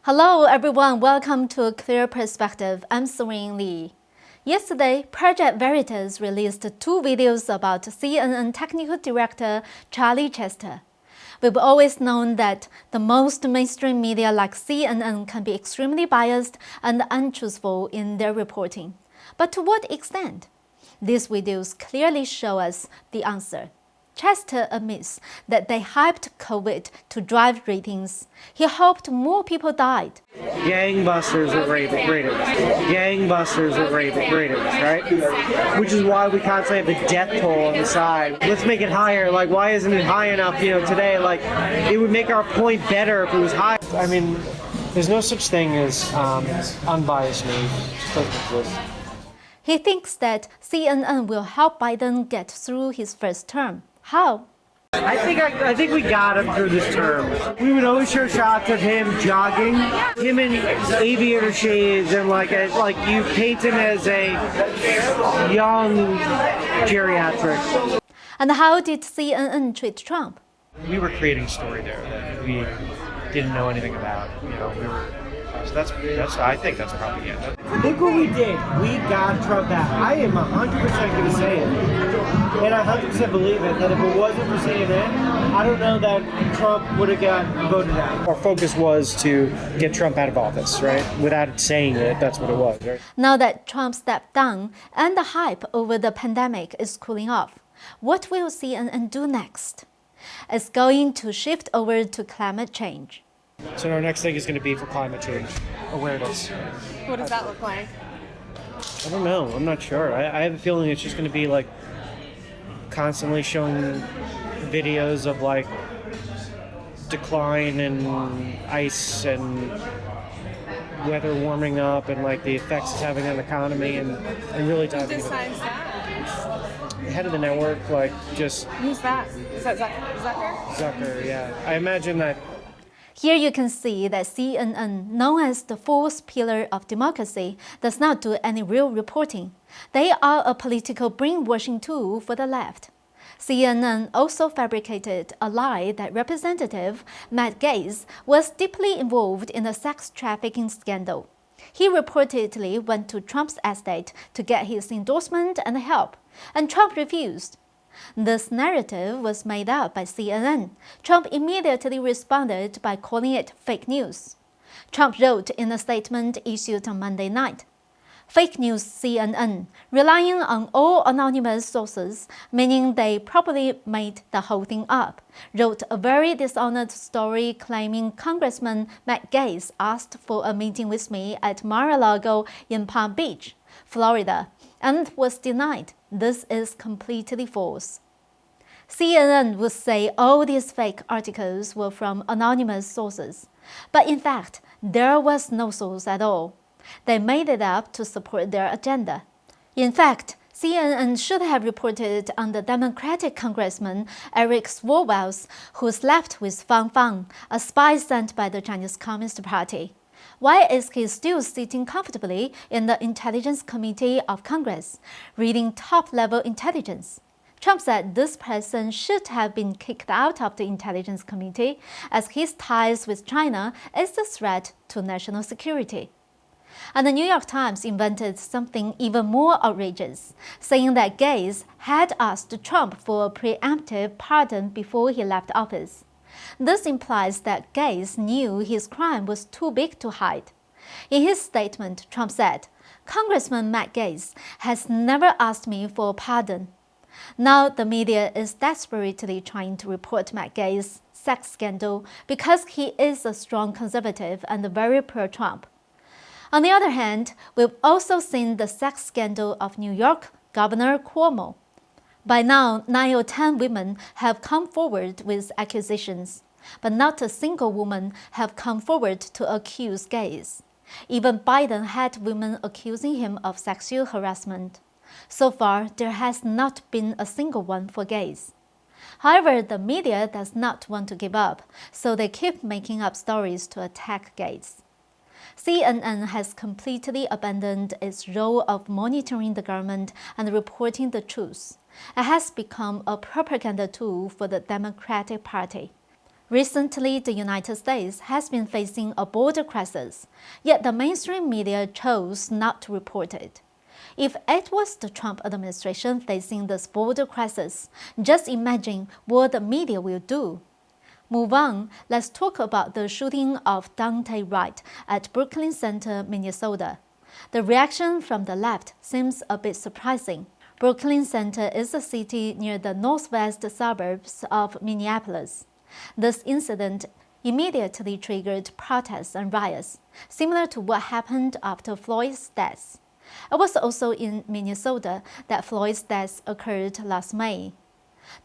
Hello everyone, welcome to A Clear Perspective. I'm Serene Lee. Yesterday, Project Veritas released two videos about CNN technical director Charlie Chester. We've always known that the most mainstream media like CNN can be extremely biased and untruthful in their reporting. But to what extent? These videos clearly show us the answer. Chester admits that they hyped COVID to drive ratings. He hoped more people died. Gangbusters at ratings. Gangbusters at ratings, right? Which is why we constantly have the death toll on the side. Let's make it higher. Like, why isn't it high enough, today? Like, it would make our point better if it was high. I mean, there's no such thing as unbiased news. It just doesn't exist. He thinks that CNN will help Biden get through his first term. How? I think we got him through this term. We would always show shots of him jogging, him in aviator shades, and like you paint him as a young geriatric. And how did CNN treat Trump? We were creating a story there that we didn't know anything about. So that's I think that's propaganda. Look what we did. We got Trump out. I am 100% going to say it. And I 100% believe it, that if it wasn't for CNN, I don't know that Trump would have got voted out. Our focus was to get Trump out of office, right? Without saying it, that's what it was, right? Now that Trump stepped down and the hype over the pandemic is cooling off, what will CNN do next? It's going to shift over to climate change. So our next thing is going to be for climate change awareness. What does that look like? I don't know. I'm not sure. I have a feeling it's just going to be like constantly showing videos of like decline in ice and weather warming up and like the effects it's having on the economy and really diving into Who decides that? the head of the network, like just Who's that? Is that Zucker? Zucker, yeah. I imagine that. Here you can see that CNN, known as the fourth pillar of democracy, does not do any real reporting. They are a political brainwashing tool for the left. CNN also fabricated a lie that Representative Matt Gaetz was deeply involved in a sex trafficking scandal. He reportedly went to Trump's estate to get his endorsement and help, and Trump refused. This narrative was made up by CNN. Trump immediately responded by calling it fake news. Trump wrote in a statement issued on Monday night, "Fake news CNN, relying on all anonymous sources, meaning they probably made the whole thing up, wrote a very dishonest story claiming Congressman Matt Gaetz asked for a meeting with me at Mar-a-Lago in Palm Beach, Florida, and was denied. This is completely false." CNN would say all these fake articles were from anonymous sources, but in fact, there was no source at all. They made it up to support their agenda. In fact, CNN should have reported on the Democratic Congressman Eric Swalwell, who slept with Fang Fang, a spy sent by the Chinese Communist Party. Why is he still sitting comfortably in the Intelligence Committee of Congress, reading top-level intelligence? Trump said this person should have been kicked out of the Intelligence Committee as his ties with China is a threat to national security. And the New York Times invented something even more outrageous, saying that Gaetz had asked Trump for a preemptive pardon before he left office. This implies that Gaetz knew his crime was too big to hide. In his statement, Trump said, "Congressman Matt Gaetz has never asked me for a pardon." Now the media is desperately trying to report Matt Gaetz's sex scandal because he is a strong conservative and very pro-Trump. On the other hand, we've also seen the sex scandal of New York Governor Cuomo. By now, 9 or 10 women have come forward with accusations, but not a single woman have come forward to accuse Gaetz. Even Biden had women accusing him of sexual harassment. So far, there has not been a single one for Gaetz. However, the media does not want to give up, so they keep making up stories to attack Gaetz. CNN has completely abandoned its role of monitoring the government and reporting the truth. It has become a propaganda tool for the Democratic Party. Recently, the United States has been facing a border crisis, yet the mainstream media chose not to report it. If it was the Trump administration facing this border crisis, just imagine what the media will do. Move on, let's talk about the shooting of Dante Wright at Brooklyn Center, Minnesota. The reaction from the left seems a bit surprising. Brooklyn Center is a city near the northwest suburbs of Minneapolis. This incident immediately triggered protests and riots, similar to what happened after Floyd's death. It was also in Minnesota that Floyd's death occurred last May.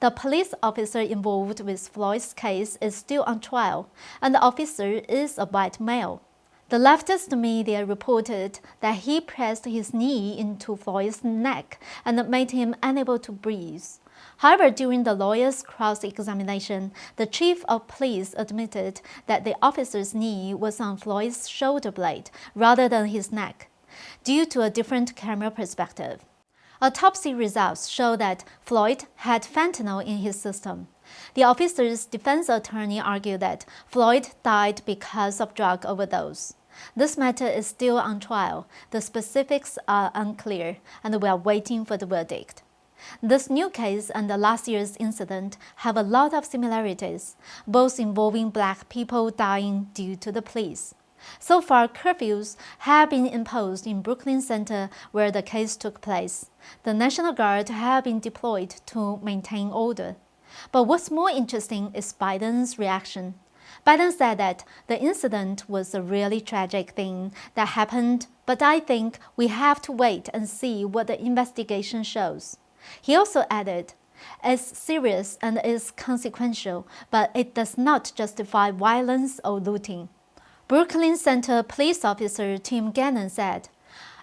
The police officer involved with Floyd's case is still on trial, and the officer is a white male. The leftist media reported that he pressed his knee into Floyd's neck and made him unable to breathe. However, during the lawyer's cross-examination, the chief of police admitted that the officer's knee was on Floyd's shoulder blade rather than his neck, due to a different camera perspective. Autopsy results show that Floyd had fentanyl in his system. The officer's defense attorney argued that Floyd died because of drug overdose. This matter is still on trial. The specifics are unclear, and we are waiting for the verdict. This new case and the last year's incident have a lot of similarities, both involving Black people dying due to the police. So far, curfews have been imposed in Brooklyn Center where the case took place. The National Guard have been deployed to maintain order. But what's more interesting is Biden's reaction. Biden said that the incident was a really tragic thing that happened, but I think we have to wait and see what the investigation shows. He also added, "It's serious and is consequential, but it does not justify violence or looting." Brooklyn Center police officer Tim Gannon said,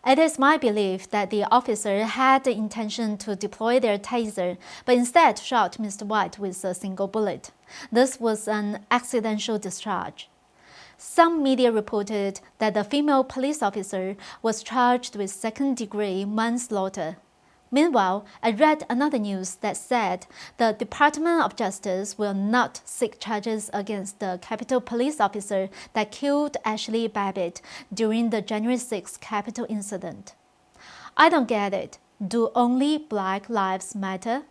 "It is my belief that the officer had the intention to deploy their taser, but instead shot Mr. White with a single bullet. This was an accidental discharge." Some media reported that the female police officer was charged with second-degree manslaughter. Meanwhile, I read another news that said the Department of Justice will not seek charges against the Capitol police officer that killed Ashley Babbitt during the January 6 Capitol incident. I don't get it. Do only Black lives matter?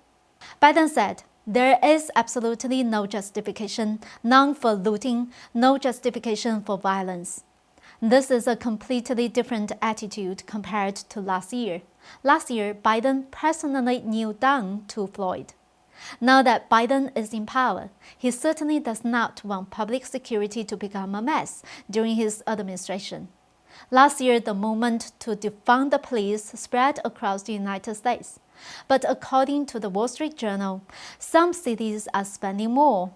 Biden said, "There is absolutely no justification, none for looting, no justification for violence." This is a completely different attitude compared to last year. Last year, Biden personally kneeled down to Floyd. Now that Biden is in power, he certainly does not want public security to become a mess during his administration. Last year, the movement to defund the police spread across the United States. But according to the Wall Street Journal, some cities are spending more.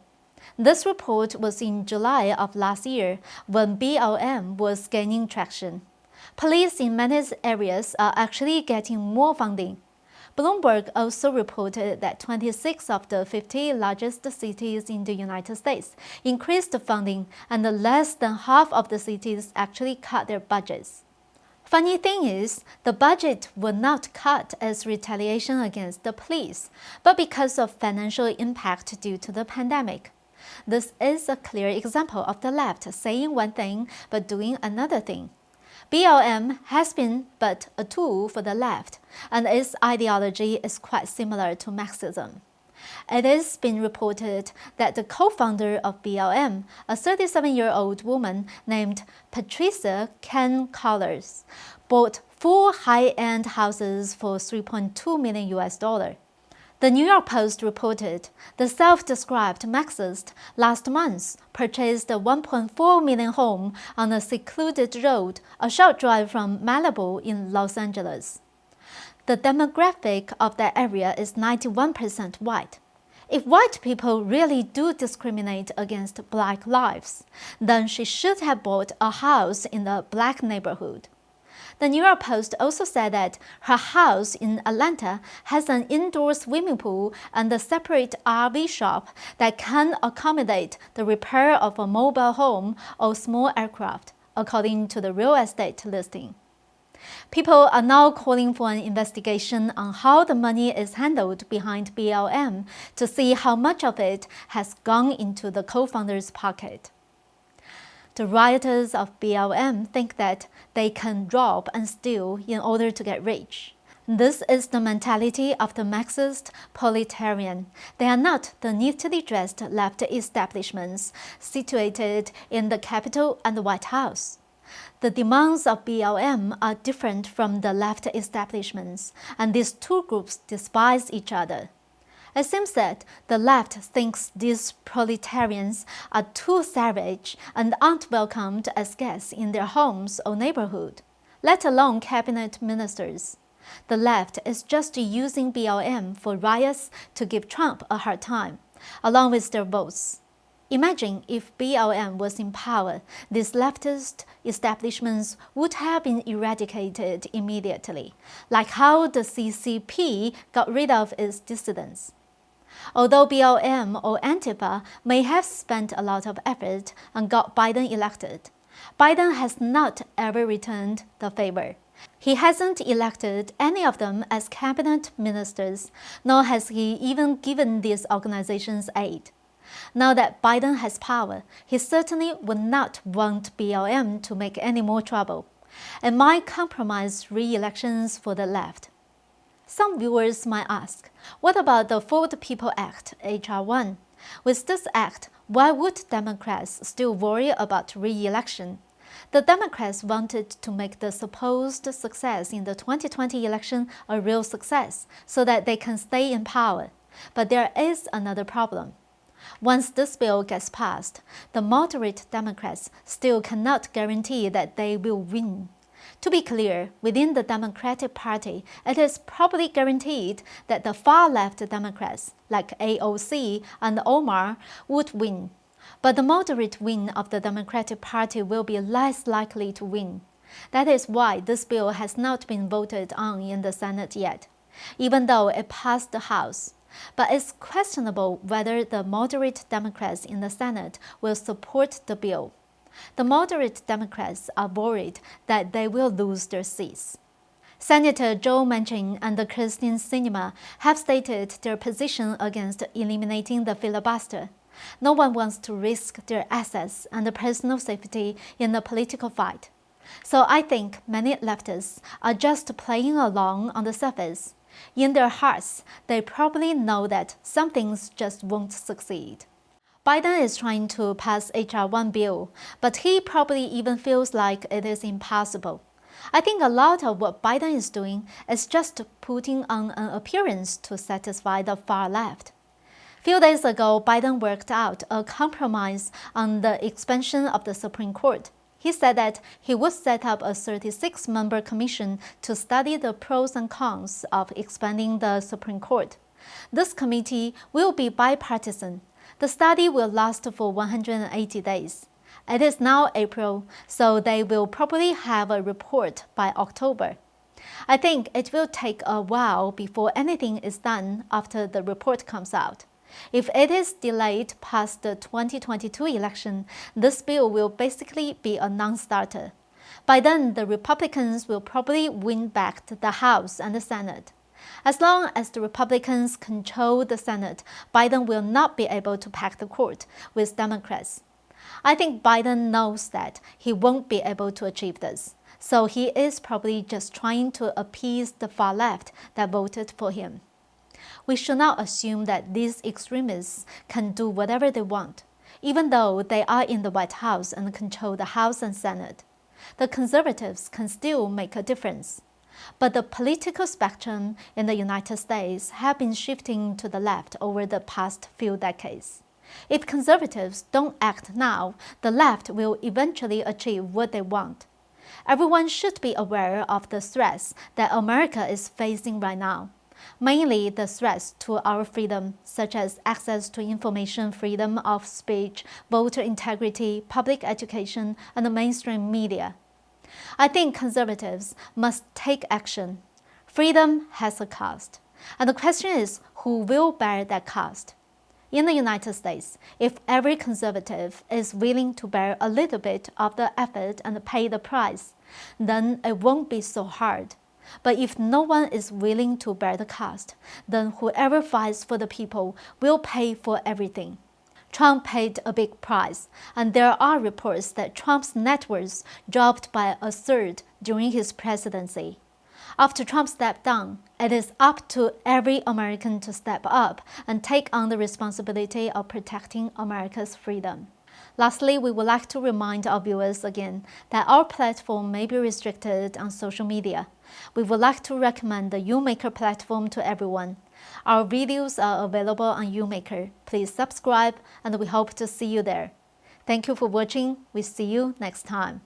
This report was in July of last year when BLM was gaining traction. Police in many areas are actually getting more funding. Bloomberg also reported that 26 of the 50 largest cities in the United States increased funding, and less than half of the cities actually cut their budgets. Funny thing is, the budget was not cut as retaliation against the police, but because of financial impact due to the pandemic. This is a clear example of the left saying one thing but doing another thing. BLM has been but a tool for the left, and its ideology is quite similar to Marxism. It has been reported that the co-founder of BLM, a 37-year-old woman named Patricia Ken Collars, bought 4 high-end houses for $3.2 million. The New York Post reported the self-described Marxist last month purchased a $1.4 million home on a secluded road a short drive from Malibu in Los Angeles. The demographic of that area is 91% white. If white people really do discriminate against Black lives, then she should have bought a house in a Black neighborhood. The New York Post also said that her house in Atlanta has an indoor swimming pool and a separate RV shop that can accommodate the repair of a mobile home or small aircraft, according to the real estate listing. People are now calling for an investigation on how the money is handled behind BLM to see how much of it has gone into the co-founders' pocket. The rioters of BLM think that they can rob and steal in order to get rich. This is the mentality of the Marxist proletarian. They are not the neatly dressed left establishments situated in the Capitol and the White House. The demands of BLM are different from the left establishments, and these two groups despise each other. It seems that the left thinks these proletarians are too savage and aren't welcomed as guests in their homes or neighborhood, let alone cabinet ministers. The left is just using BLM for riots to give Trump a hard time, along with their votes. Imagine if BLM was in power, these leftist establishments would have been eradicated immediately, like how the CCP got rid of its dissidents. Although BLM or Antifa may have spent a lot of effort and got Biden elected, Biden has not ever returned the favor. He hasn't elected any of them as cabinet ministers, nor has he even given these organizations aid. Now that Biden has power, he certainly would not want BLM to make any more trouble, and might compromise re-elections for the left. Some viewers might ask, what about the For the People Act, H.R. 1? With this act, why would Democrats still worry about re-election? The Democrats wanted to make the supposed success in the 2020 election a real success so that they can stay in power. But there is another problem. Once this bill gets passed, the moderate Democrats still cannot guarantee that they will win. To be clear, within the Democratic Party, it is probably guaranteed that the far-left Democrats, like AOC and Omar, would win. But the moderate wing of the Democratic Party will be less likely to win. That is why this bill has not been voted on in the Senate yet, even though it passed the House. But it's questionable whether the moderate Democrats in the Senate will support the bill. The moderate Democrats are worried that they will lose their seats. Senator Joe Manchin and Christine Sinema have stated their position against eliminating the filibuster. No one wants to risk their assets and personal safety in a political fight. So I think many leftists are just playing along on the surface. In their hearts, they probably know that some things just won't succeed. Biden is trying to pass H.R. 1 bill, but he probably even feels like it is impossible. I think a lot of what Biden is doing is just putting on an appearance to satisfy the far left. Few days ago, Biden worked out a compromise on the expansion of the Supreme Court. He said that he would set up a 36-member commission to study the pros and cons of expanding the Supreme Court. This committee will be bipartisan. The study will last for 180 days. It is now April, so they will probably have a report by October. I think it will take a while before anything is done after the report comes out. If it is delayed past the 2022 election, this bill will basically be a non-starter. By then, the Republicans will probably win back the House and the Senate. As long as the Republicans control the Senate, Biden will not be able to pack the court with Democrats. I think Biden knows that he won't be able to achieve this, so he is probably just trying to appease the far left that voted for him. We should not assume that these extremists can do whatever they want, even though they are in the White House and control the House and Senate. The conservatives can still make a difference. But the political spectrum in the United States have been shifting to the left over the past few decades. If conservatives don't act now, the left will eventually achieve what they want. Everyone should be aware of the threats that America is facing right now, mainly the threats to our freedom, such as access to information, freedom of speech, voter integrity, public education, and the mainstream media. I think conservatives must take action. Freedom has a cost, and the question is who will bear that cost. In the United States, if every conservative is willing to bear a little bit of the effort and pay the price, then it won't be so hard. But if no one is willing to bear the cost, then whoever fights for the people will pay for everything. Trump paid a big price, and there are reports that Trump's net worth dropped by a third during his presidency. After Trump stepped down, it is up to every American to step up and take on the responsibility of protecting America's freedom. Lastly, we would like to remind our viewers again that our platform may be restricted on social media. We would like to recommend the YouMaker platform to everyone. Our videos are available on YouMaker. Please subscribe, and we hope to see you there. Thank you for watching. We see you next time.